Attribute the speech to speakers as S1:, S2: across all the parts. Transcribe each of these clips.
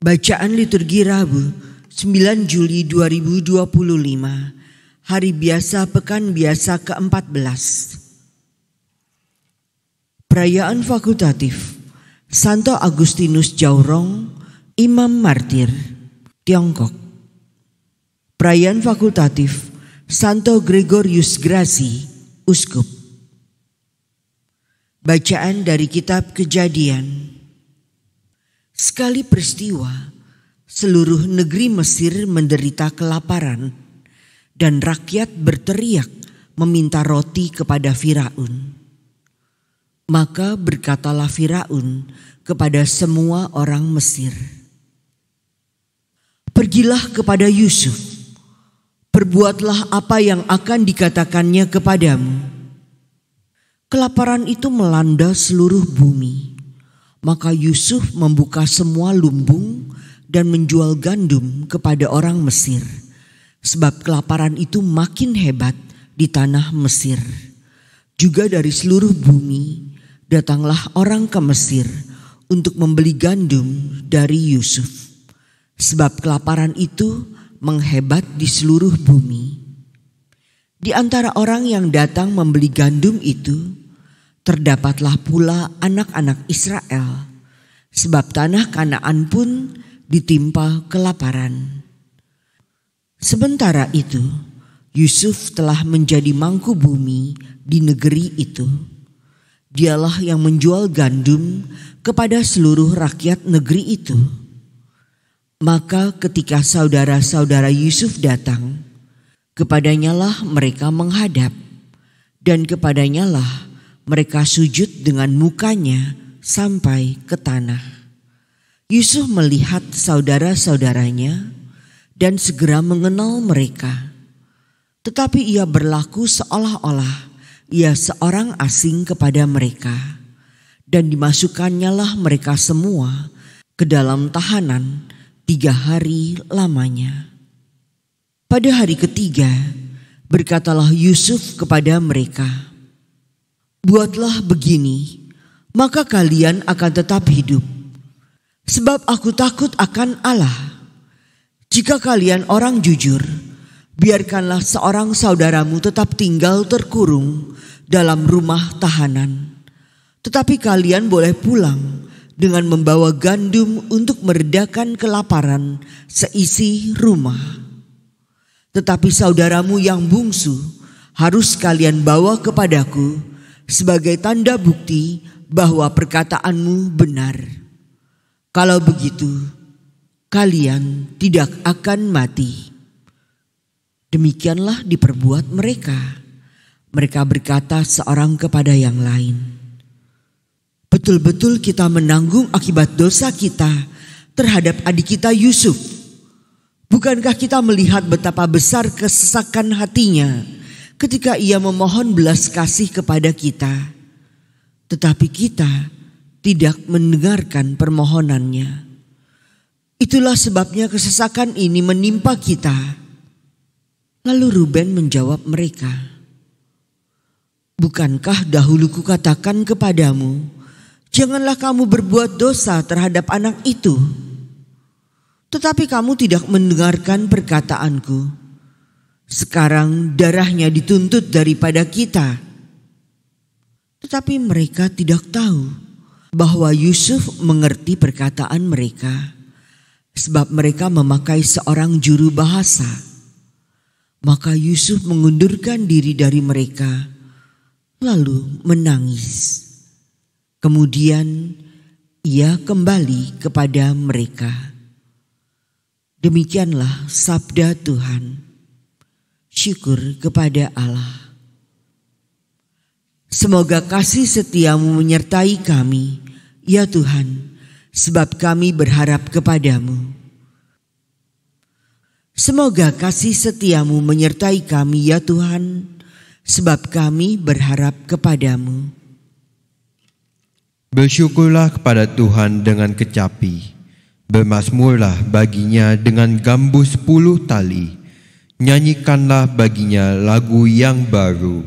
S1: Bacaan liturgi Rabu 9 Juli 2025, Hari Biasa Pekan Biasa ke-14. Perayaan fakultatif Santo Agustinus Jaurong, Imam Martir, Tiongkok. Perayaan fakultatif Santo Gregorius Grassi, Uskup. Bacaan dari Kitab Kejadian. Sekali peristiwa, seluruh negeri Mesir menderita kelaparan dan rakyat berteriak meminta roti kepada Firaun. Maka berkatalah Firaun kepada semua orang Mesir, "Pergilah kepada Yusuf, perbuatlah apa yang akan dikatakannya kepadamu." Kelaparan itu melanda seluruh bumi. Maka Yusuf membuka semua lumbung dan menjual gandum kepada orang Mesir, sebab kelaparan itu makin hebat di tanah Mesir. Juga dari seluruh bumi datanglah orang ke Mesir untuk membeli gandum dari Yusuf, sebab kelaparan itu menghebat di seluruh bumi. Di antara orang yang datang membeli gandum itu, terdapatlah pula anak-anak Israel, sebab tanah Kanaan pun ditimpa kelaparan. Sementara itu, Yusuf telah menjadi mangku bumi di negeri itu. Dialah yang menjual gandum kepada seluruh rakyat negeri itu. Maka ketika saudara-saudara Yusuf datang, kepadanyalah mereka menghadap, dan kepadanyalah mereka sujud dengan mukanya sampai ke tanah. Yusuf melihat saudara-saudaranya dan segera mengenal mereka. Tetapi ia berlaku seolah-olah ia seorang asing kepada mereka. Dan dimasukannyalah mereka semua ke dalam tahanan 3 hari lamanya. Pada hari ketiga berkatalah Yusuf kepada mereka, "Buatlah begini, maka kalian akan tetap hidup. Sebab aku takut akan Allah. Jika kalian orang jujur, biarkanlah seorang saudaramu tetap tinggal terkurung dalam rumah tahanan. Tetapi kalian boleh pulang dengan membawa gandum untuk meredakan kelaparan seisi rumah. Tetapi saudaramu yang bungsu harus kalian bawa kepadaku sebagai tanda bukti bahwa perkataanmu benar. Kalau begitu, kalian tidak akan mati." Demikianlah diperbuat mereka. Mereka berkata seorang kepada yang lain, "Betul-betul kita menanggung akibat dosa kita terhadap adik kita Yusuf. Bukankah kita melihat betapa besar kesesakan hatinya ketika ia memohon belas kasih kepada kita, tetapi kita tidak mendengarkan permohonannya. Itulah sebabnya kesesakan ini menimpa kita." Lalu Ruben menjawab mereka, "Bukankah dahulu kukatakan kepadamu, janganlah kamu berbuat dosa terhadap anak itu? Tetapi kamu tidak mendengarkan perkataanku. Sekarang darahnya dituntut daripada kita." Tetapi mereka tidak tahu bahwa Yusuf mengerti perkataan mereka, sebab mereka memakai seorang juru bahasa. Maka Yusuf mengundurkan diri dari mereka, lalu menangis. Kemudian ia kembali kepada mereka. Demikianlah sabda Tuhan. Syukur kepada Allah. Semoga kasih setiamu menyertai kami, ya Tuhan, sebab kami berharap kepadamu. Semoga kasih setiamu menyertai kami, ya Tuhan, sebab kami berharap kepadamu.
S2: Bersyukurlah kepada Tuhan dengan kecapi, bermazmurlah baginya dengan gambus 10 tali, nyanyikanlah baginya lagu yang baru.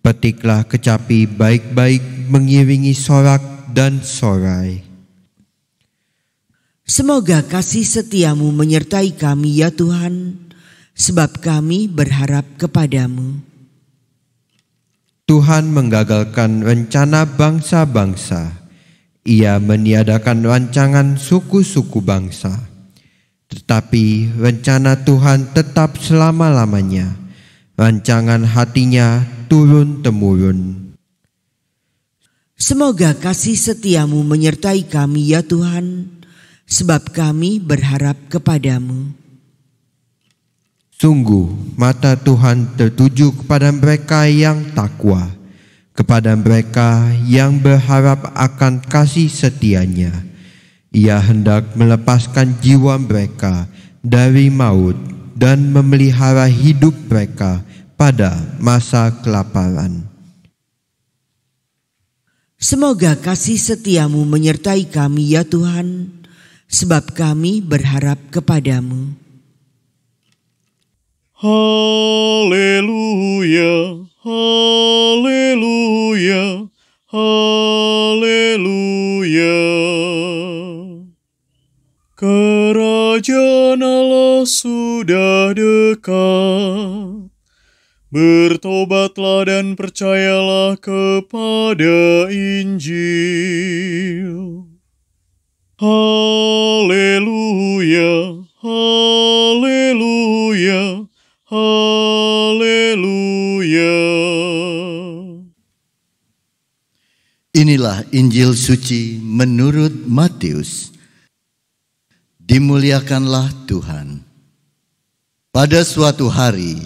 S2: Petiklah kecapi baik-baik mengiringi sorak dan sorai.
S1: Semoga kasih setiamu menyertai kami ya Tuhan, sebab kami berharap kepadamu.
S2: Tuhan menggagalkan rencana bangsa-bangsa. Ia meniadakan rancangan suku-suku bangsa. Tetapi rencana Tuhan tetap selama-lamanya. Rancangan hatinya turun-temurun.
S1: Semoga kasih setiamu menyertai kami ya Tuhan, sebab kami berharap kepadamu.
S2: Sungguh mata Tuhan tertuju kepada mereka yang takwa, kepada mereka yang berharap akan kasih setianya. Ia hendak melepaskan jiwa mereka dari maut dan memelihara hidup mereka pada masa kelaparan.
S1: Semoga kasih setiamu menyertai kami ya Tuhan, sebab kami berharap kepadamu.
S3: Haleluya, haleluya, haleluya. Kerajaan Allah sudah dekat. Bertobatlah dan percayalah kepada Injil. Haleluya, haleluya, haleluya.
S4: Inilah Injil suci menurut Matius. Dimuliakanlah Tuhan. Pada suatu hari,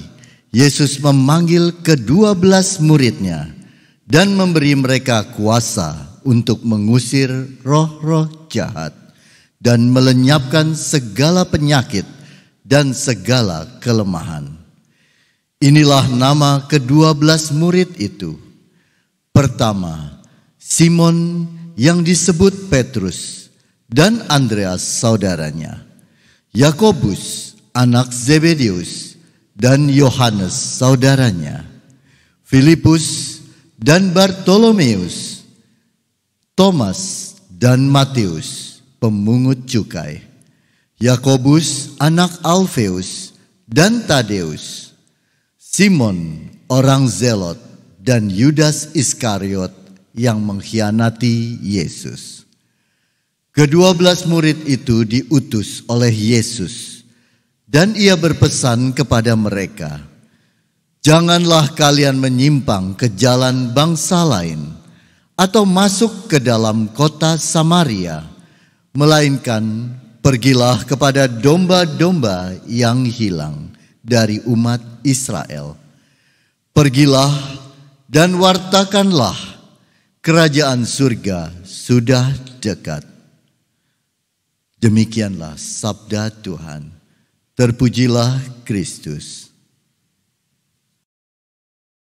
S4: Yesus memanggil ke-12 muridnya dan memberi mereka kuasa untuk mengusir roh-roh jahat dan melenyapkan segala penyakit dan segala kelemahan. Inilah nama ke-12 murid itu. Pertama, Simon yang disebut Petrus dan Andreas saudaranya, Yakobus anak Zebedeus dan Yohanes saudaranya, Filipus dan Bartolomeus, Thomas dan Matius pemungut cukai, Yakobus anak Alfeus dan Tadeus, Simon orang Zelot dan Yudas Iskariot yang mengkhianati Yesus. Ke-12 murid itu diutus oleh Yesus dan ia berpesan kepada mereka, "Janganlah kalian menyimpang ke jalan bangsa lain atau masuk ke dalam kota Samaria, melainkan pergilah kepada domba-domba yang hilang dari umat Israel. Pergilah dan wartakanlah, kerajaan surga sudah dekat." Demikianlah sabda Tuhan. Terpujilah Kristus.